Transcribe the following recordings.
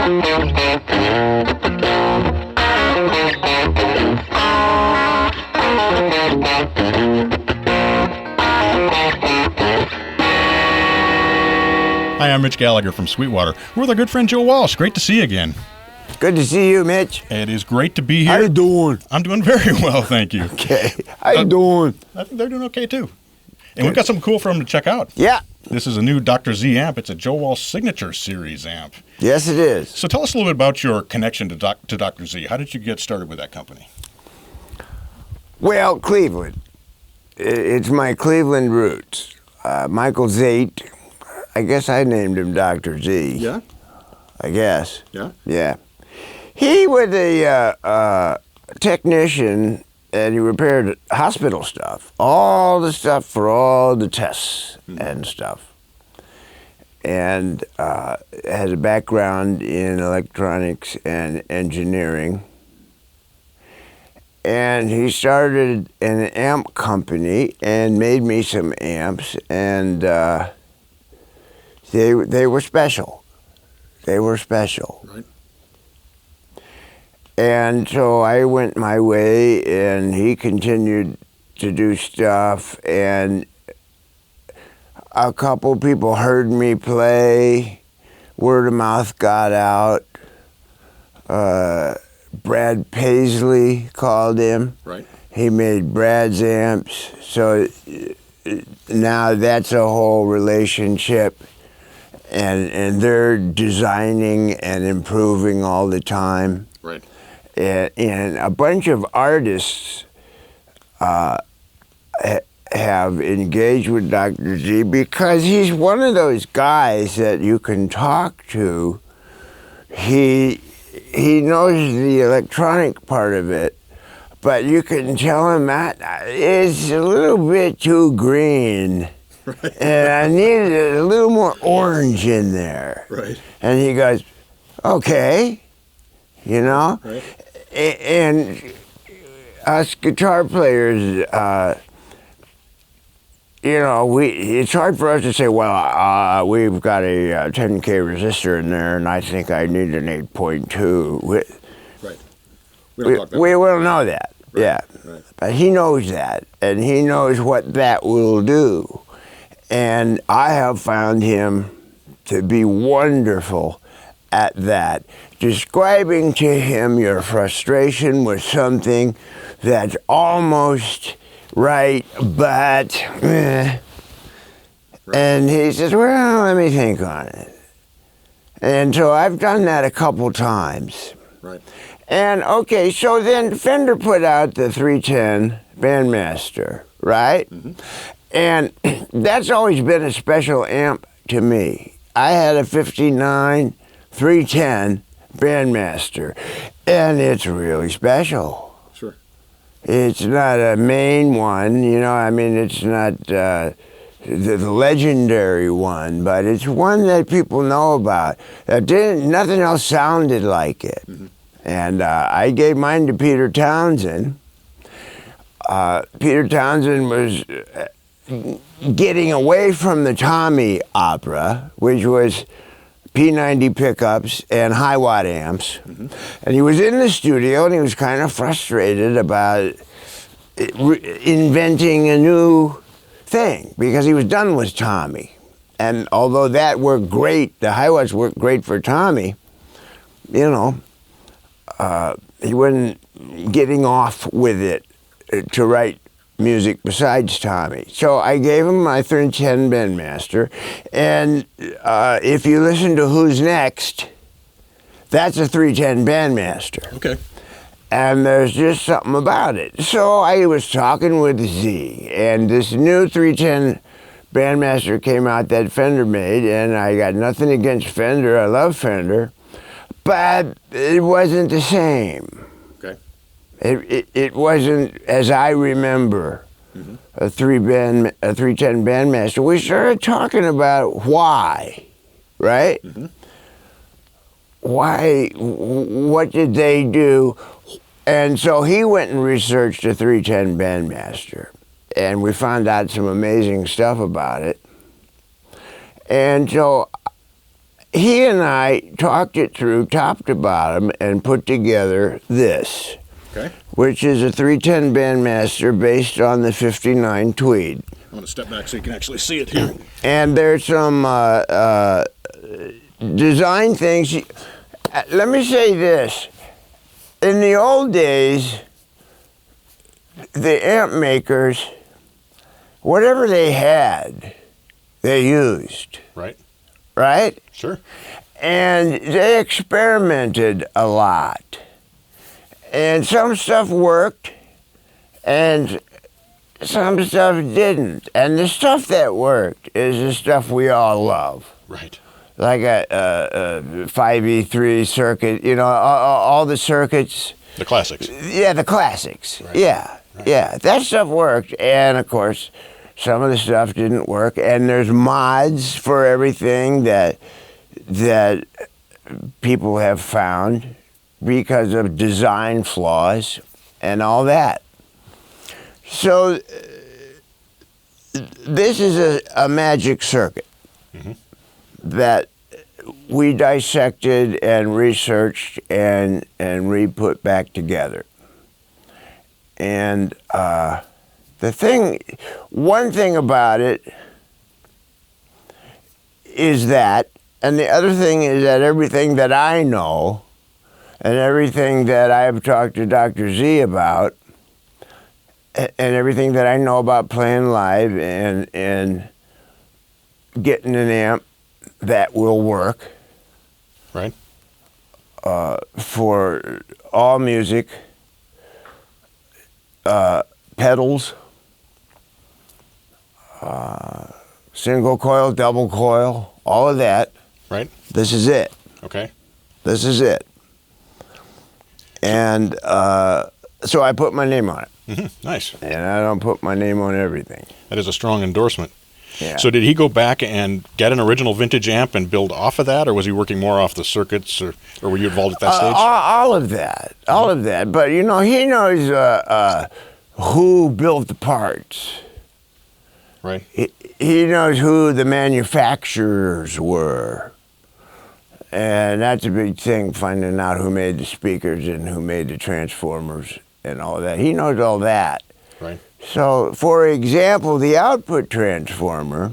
Hi, I'm Rich Gallagher from Sweetwater. We're with our good friend Joe Walsh. Great to see you again. Good to see you, Mitch. It is great to be here. How you doing? I'm doing very well, thank you. Okay. How you doing? I think they're doing okay, too. And we've got something cool for them to check out. Yeah. This is a new Dr.Z amp. It's a Joe Walsh Signature Series amp. Yes, it is. So tell us a little bit about your connection to Dr.Z. How did you get started with that company? Well, Cleveland. It's my Cleveland roots. Michael Zate, I guess I named him Dr. Z. Yeah? I guess. Yeah? Yeah. He was a technician, and he repaired hospital stuff. All the stuff for all the tests and stuff. And has a background in electronics and engineering. And he started an amp company and made me some amps, and they were special. They were special. Right. And so I went my way, and he continued to do stuff, and a couple people heard me play. Word of mouth got out. Brad Paisley called him. Right. He made Brad's amps. So now that's a whole relationship. And they're designing and improving all the time. Right. And a bunch of artists have engaged with Dr. Z because he's one of those guys that you can talk to. He knows the electronic part of it, but you can tell him that it's a little bit too green. Right. And I needed a little more orange in there. Right. And he goes, okay, you know? Right. And us guitar players, you know, it's hard for us to say, well, we've got a 10K resistor in there, and I think I need an 8.2. Right. We will know that, Right. yeah. Right. But he knows that, and he knows what that will do. And I have found him to be wonderful at that. Describing to him your frustration with something that's almost right, but Right. And he says, well, let me think on it. And so I've done that a couple times. Right. And okay, so then Fender put out the 310 Bandmaster, right? Mm-hmm. And that's always been a special amp to me. I had a 59 310 Bandmaster, and it's really special. Sure. It's not a main one, you know, I mean, it's not the legendary one, but it's one that people know about. Nothing else sounded like it. Mm-hmm. And I gave mine to Peter Townsend. Peter Townsend was getting away from the Tommy opera, which was P90 pickups and high watt amps. Mm-hmm. And he was in the studio and he was kind of frustrated about inventing a new thing because he was done with Tommy. And although that worked great, the high watts worked great for Tommy, you know, he wasn't getting off with it to write music besides Tommy. So I gave him my 310 Bandmaster, and if you listen to Who's Next, that's a 310 Bandmaster. Okay. And there's just something about it. So I was talking with Z, and this new 310 Bandmaster came out that Fender made, and I got nothing against Fender. I love Fender, but it wasn't the same. Okay. It wasn't as I remember. Mm-hmm. a 310 Bandmaster. We started talking about why, right? Mm-hmm. Why? What did they do? And so he went and researched a 310 Bandmaster, and we found out some amazing stuff about it. And so he and I talked it through top to bottom and put together this, Okay. which is a 310 Bandmaster based on the 59 Tweed. I'm going to step back so you can actually see it here. And there's some design things. Let me say this. In the old days, the amp makers, whatever they had, they used. Right. Right? Sure. And they experimented a lot. And some stuff worked, and some stuff didn't. And the stuff that worked is the stuff we all love. Right. Like a 5E3 circuit, you know, all the circuits. The classics. Yeah, the classics. Right. Yeah, Right. yeah. That stuff worked. And, of course, some of the stuff didn't work. And there's mods for everything that people have found because of design flaws and all that. So this is a magic circuit that we dissected and researched and re-put back together. And one thing about it is that, and the other thing is that everything that I know and everything that I've talked to Dr. Z about and everything that I know about playing live and getting an amp that will work Right. For all music, pedals, single coil, double coil, all of that. Right. This is it. Okay. This is it. And so I put my name on it. Nice. And I don't put my name on everything. That is a strong endorsement. Yeah. So did he go back and get an original vintage amp and build off of that, or was he working more off the circuits, or were you involved at that stage? All of that. All of that. But, you know, he knows who built the parts. Right. He knows who the manufacturers were. And that's a big thing, finding out who made the speakers and who made the transformers and all that. He knows all that. Right. So, for example, the output transformer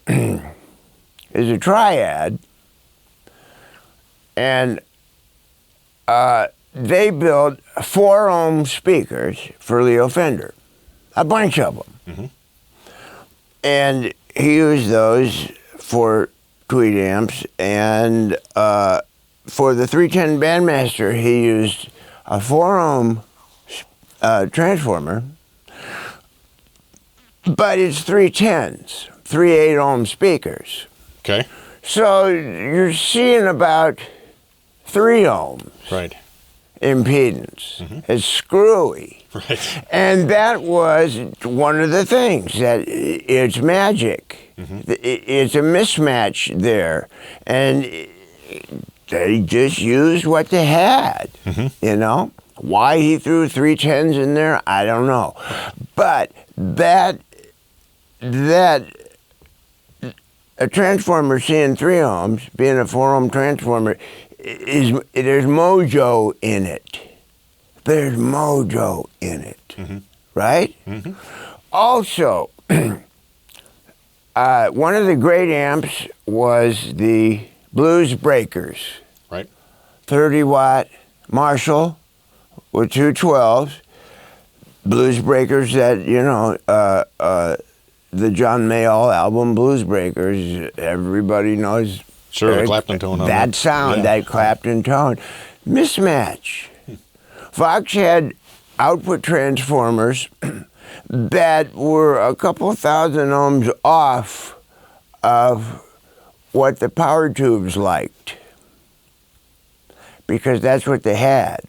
is a triad, and they built 4-ohm speakers for Leo Fender, a bunch of them. And he used those for Tweed amps, and for the 310 Bandmaster, he used a 4-ohm transformer, but it's 310s, 3 8-ohm speakers. Okay. So you're seeing about 3 ohms Right. impedance. It's screwy. Right. And that was one of the things, that it's magic. It's a mismatch there. And they just used what they had, you know? Why he threw 310s in there, I don't know. But a transformer seeing 3 ohms, being a 4-ohm transformer, there's mojo in it. There's mojo in it, right? Also, one of the great amps was the Blues Breakers. Right. 30-watt Marshall with 2 12s. Blues Breakers that, you know, the John Mayall album, Blues Breakers, everybody knows. Sure, the Clapton tone on that it. sound, Yeah. that Clapton tone. Mismatch. Fox had output transformers that were a couple thousand ohms off of what the power tubes liked, because that's what they had.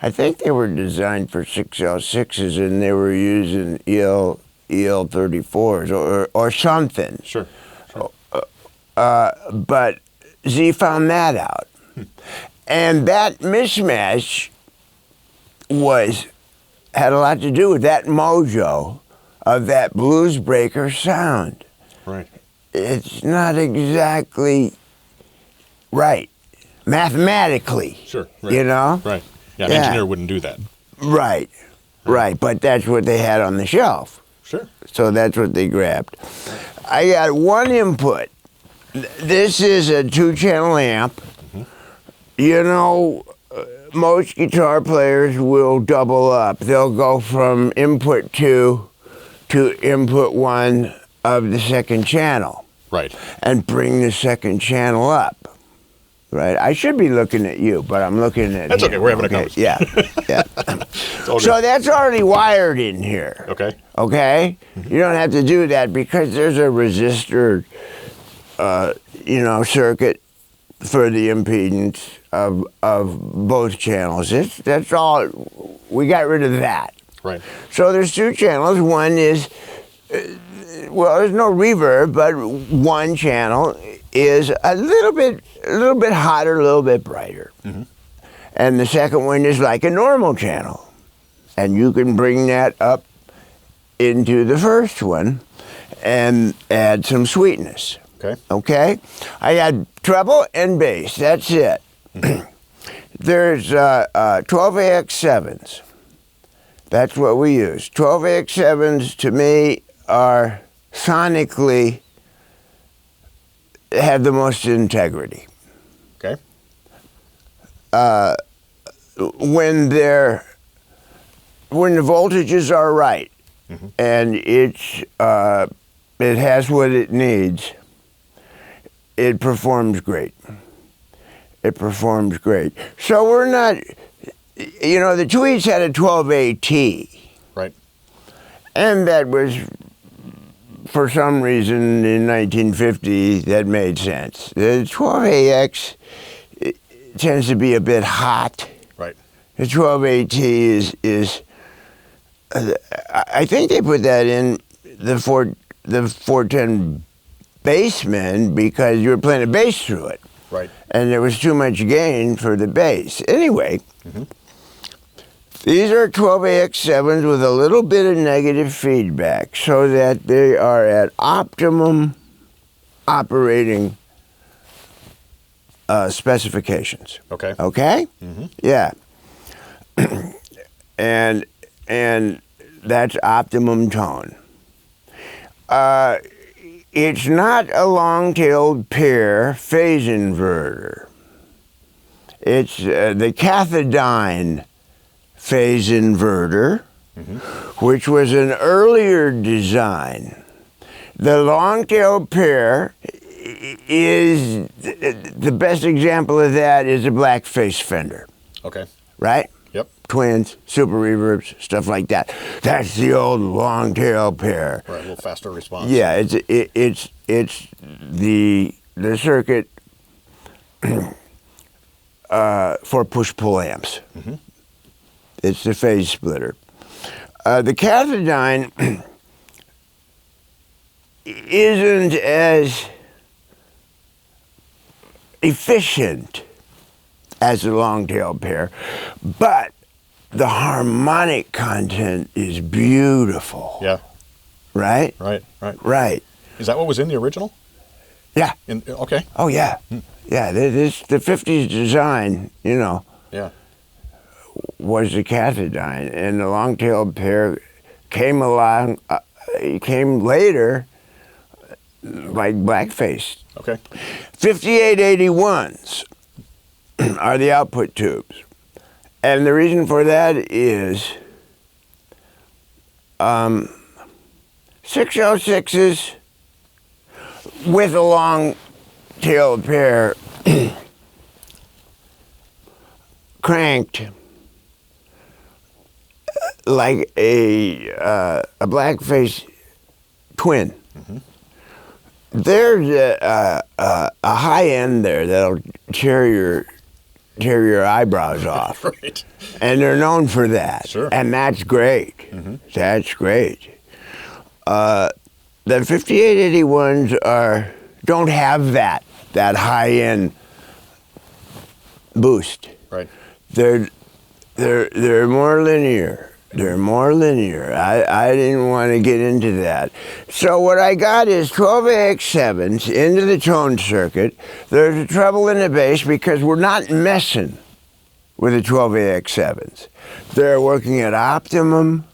I think they were designed for 6L6s, and they were using EL34s or something. Sure. But Z found that out. And that mismatch had a lot to do with that mojo of that Blues Breaker sound. Right. it's not exactly right mathematically. Sure. Right. You know? Right. Yeah, an Yeah. engineer wouldn't do that. Right. Right. But that's what they had on the shelf. Sure. So that's what they grabbed. I got one input. This is a 2-channel amp. You know, most guitar players will double up. They'll go from input 2 to input 1 of the second channel. Right. And bring the second channel up. Right? I should be looking at you, but I'm looking at That's him. okay. We're having a conversation. Yeah. It's all So good. that's already wired in here. Okay. Okay? You don't have to do that because there's a resistor, circuit for the impedance of both channels. That's all. We got rid of that. Right. So there's 2 channels. One is, there's no reverb, but one channel is a little bit hotter, a little bit brighter. And the second one is like a normal channel. And you can bring that up into the first one and add some sweetness. Okay. Okay? I had treble and bass. That's it. There's 12AX7s. That's what we use. 12AX7s to me are sonically have the most integrity. Okay. When the voltages are right and it has what it needs, it performs great. It performs great. So we're not, the Tweeds had a 12AT. Right. And that was, for some reason, in 1950, that made sense. The 12AX tends to be a bit hot. Right. The 12AT is I think they put that in the 410 Bassman because you were playing a bass through it. Right. And there was too much gain for the bass. Anyway, these are 12AX7s with a little bit of negative feedback so that they are at optimum operating specifications. Okay. Okay? Yeah. and that's optimum tone. It's not a long-tailed pair phase inverter. It's the cathodiene phase inverter, which was an earlier design. The long-tailed pair is, the best example of that is a black face Fender. Okay. Right? Yep. Twins, super reverbs, stuff like that. That's the old long-tail pair. Right. A little faster response. Yeah, it's the circuit for push-pull amps. It's the phase splitter. The cathodiene isn't as efficient as the long-tail pair, but the harmonic content is beautiful. Yeah. Right? Right. Right. Is that what was in the original? Yeah. Okay. Oh, yeah. Yeah, the 50s design, Yeah. was the cathodiene, and the long-tailed pair came along, came later, like blackface. Okay. 5881s are the output tubes. And the reason for that is 606s with a long-tailed pair cranked like a blackface twin. There's a high end there that'll tear your eyebrows off. Right. And they're known for that. Sure. And that's great. That's great. The 5881s don't have that high end boost. Right. They're more linear. They're more linear. I didn't want to get into that. So what I got is 12AX7s into the tone circuit. There's a treble in the bass because we're not messing with the 12AX7s. They're working at optimum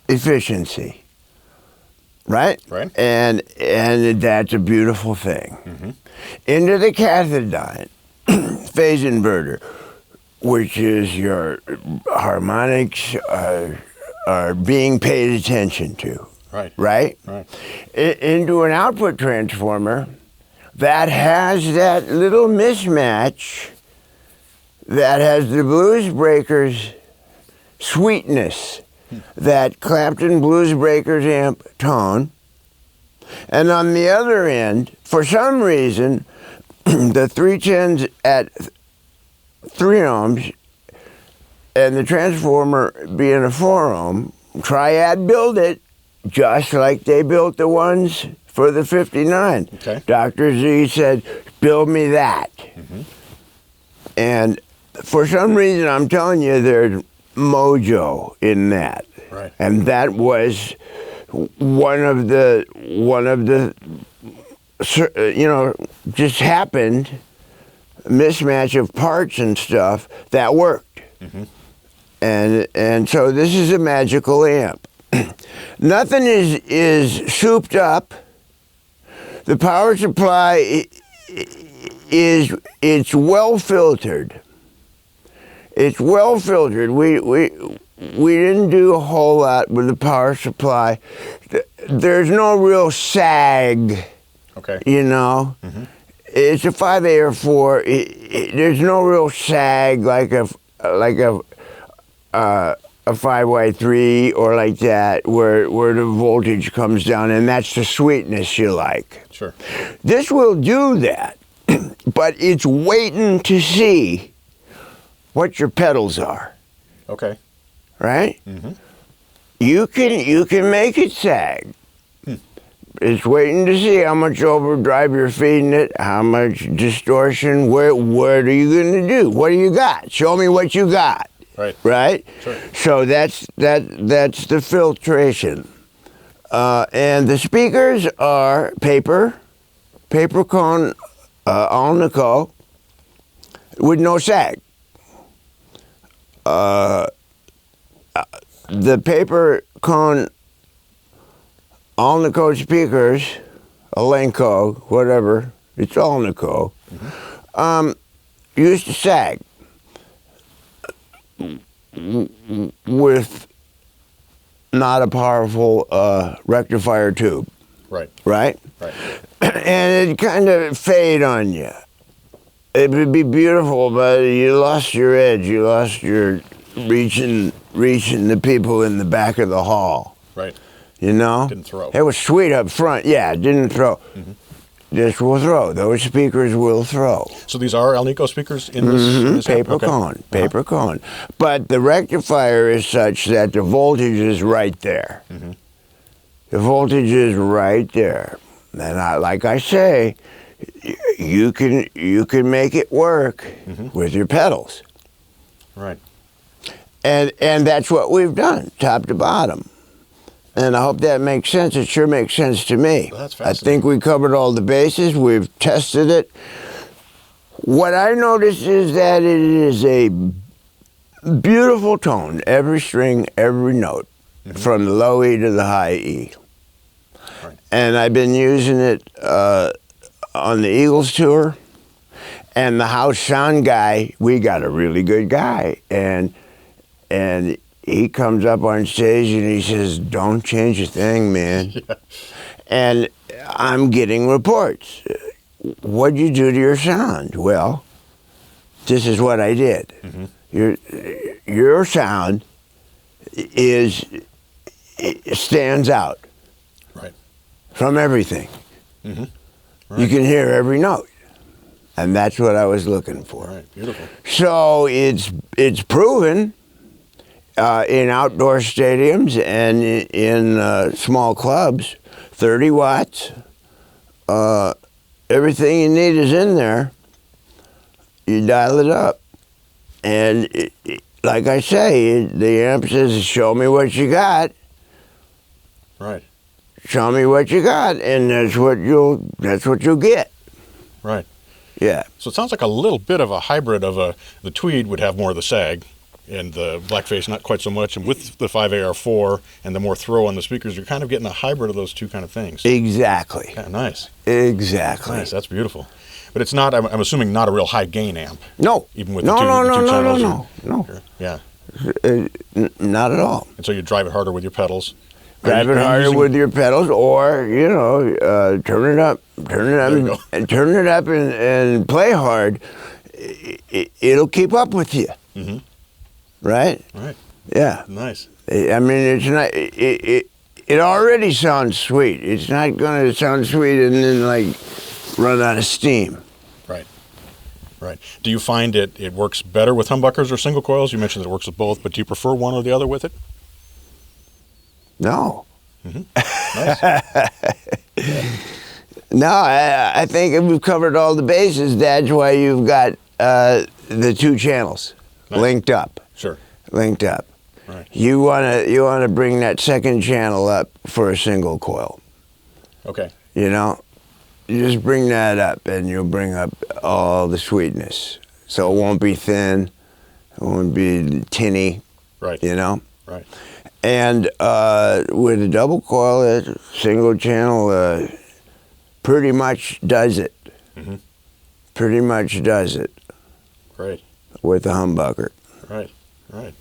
efficiency. Right? Right. And that's a beautiful thing. Mm-hmm. Into the cathodione phase inverter, which is your harmonics are being paid attention to. Right. Right? Right. Into an output transformer that has that little mismatch that has the Blues Breakers sweetness, that Clapton Blues Breakers amp tone. And on the other end, for some reason, the 310s at 3 ohms and the transformer being a 4 ohm, Triad built it just like they built the ones for the 59. Okay. Dr. Z said, build me that. Mm-hmm. And for some reason, I'm telling you, there's mojo in that. Right. And that was one of the just happened, mismatch of parts and stuff that worked. Mm-hmm. And so this is a magical amp. Nothing is souped up. The power supply it's well filtered. It's well filtered. We didn't do a whole lot with the power supply. There's no real sag. Okay. You know, Mm-hmm. It's a 5A or 4. There's no real sag like a 5Y3 or like that, where the voltage comes down, and that's the sweetness you like. Sure. This will do that, but it's waiting to see what your pedals are, Okay. right? Mm-hmm. You can make it sag. It's waiting to see how much overdrive you're feeding it, how much distortion, what are you going to do? What do you got? Show me what you got. Right. Right? Sure. So that's the filtration. And the speakers are paper cone Alnico with no sag. The paper cone Alnico speakers, Alenco, whatever, it's Alnico, used to sag with not a powerful rectifier tube. Right. Right? Right. And it kind of fade on you. It would be beautiful, but you lost your edge. You lost your reaching the people in the back of the hall. Right. You know? Didn't throw. It was sweet up front. Yeah, it didn't throw. Mm-hmm. This will throw. Those speakers will throw. So these are Alnico speakers in this? Mm-hmm. In this amp? Paper Okay. cone. Paper cone. But the rectifier is such that the voltage is right there. Mm-hmm. The voltage is right there. And like I say, you can make it work with your pedals. Right. And that's what we've done, top to bottom. And I hope that makes sense. It sure makes sense to me. Well, that's I fascinating. think we covered all the bases. We've tested it. What I noticed is that it is a beautiful tone, every string, every note, from the low E to the high E. Right. And I've been using it on the Eagles tour. And the house sound guy, we got a really good guy. And he comes up on stage and he says, "Don't change a thing, man." Yeah. And I'm getting reports. What'd you do to your sound? Well, this is what I did. Your sound stands out. Right. From everything. Right. You can hear every note. And that's what I was looking for. Right. Beautiful. So it's proven in outdoor stadiums and in small clubs, 30 watts. Everything you need is in there. You dial it up. And like I say, the amp says, show me what you got. Right. Show me what you got, and that's what you'll get. Right. Yeah. So it sounds like a little bit of a hybrid of the Tweed would have more of the sag, and the Blackface not quite so much. And with the 5AR4 and the more throw on the speakers, you're kind of getting a hybrid of those two kind of things. Exactly. Yeah, nice. Exactly. Nice. That's beautiful. But it's not. I'm assuming not a real high gain amp. No. Even with the two channels. No. Yeah. Not at all. And so you drive it harder with your pedals. Drive it harder with your pedals, or turn it up, and play hard. It'll keep up with you. Mm-hmm. Right? Right. Yeah. Nice. I mean, it's not. It already sounds sweet. It's not going to sound sweet and then like run out of steam. Right. Right. Do you find it works better with humbuckers or single coils? You mentioned that it works with both, but do you prefer one or the other with it? No. Mm-hmm. Nice. No, I think we've covered all the bases. That's why you've got the two channels linked up. Sure. Linked up. Right. You wanna bring that second channel up for a single coil. Okay. You just bring that up, and you'll bring up all the sweetness. So it won't be thin, it won't be tinny. Right. Right. And with a double coil, that single channel pretty much does it. Mm-hmm. Pretty much does it. Great. With the humbucker. Right. Right.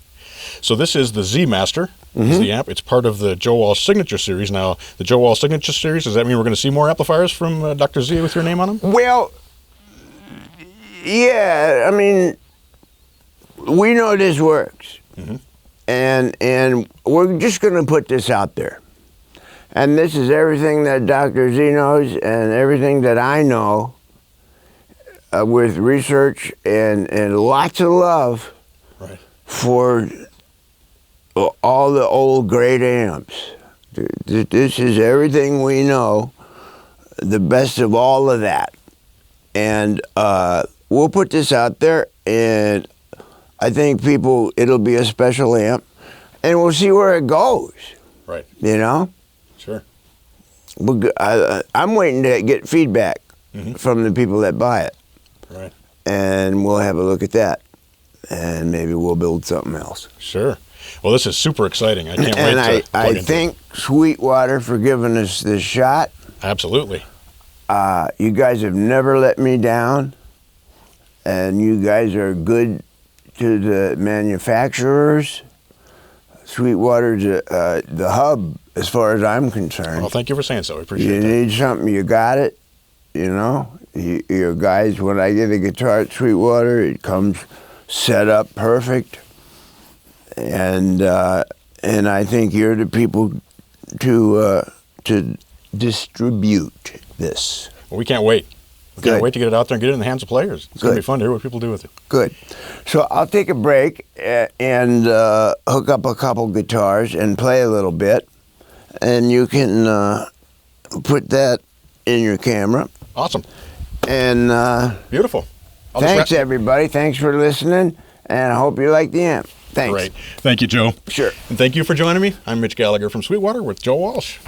So this is the Z Master. Mm-hmm. Is the amp. It's part of the Joe Walsh Signature Series. Now, the Joe Walsh Signature Series, does that mean we're going to see more amplifiers from Dr. Z with your name on them? Well, yeah. I mean, we know this works. Mm-hmm. And we're just going to put this out there. And this is everything that Dr. Z knows and everything that I know with research and lots of love for all the old great amps. This is everything we know, the best of all of that. And we'll put this out there, and I think it'll be a special amp, and we'll see where it goes. Right. Sure. I'm waiting to get feedback from the people that buy it. Right. And we'll have a look at that, and maybe we'll build something else. Sure. Well, this is super exciting. I can't wait to plug I into thank Sweetwater for giving us this shot. Absolutely. You guys have never let me down, and you guys are good to the manufacturers. Sweetwater's the hub as far as I'm concerned. Well, thank you for saying so. I appreciate that. You need something, you got it. Your guys, when I get a guitar at Sweetwater, it comes set up perfect. And I think you're the people to distribute this. Well, we can't wait. We can't wait to get it out there and get it in the hands of players. It's going to be fun to hear what people do with it. Good. So I'll take a break and hook up a couple guitars and play a little bit, and you can put that in your camera. Awesome. And beautiful. Thanks, everybody. Thanks for listening, and I hope you like the amp. Thanks. Great. Thank you, Joe. Sure. And thank you for joining me. I'm Mitch Gallagher from Sweetwater with Joe Walsh.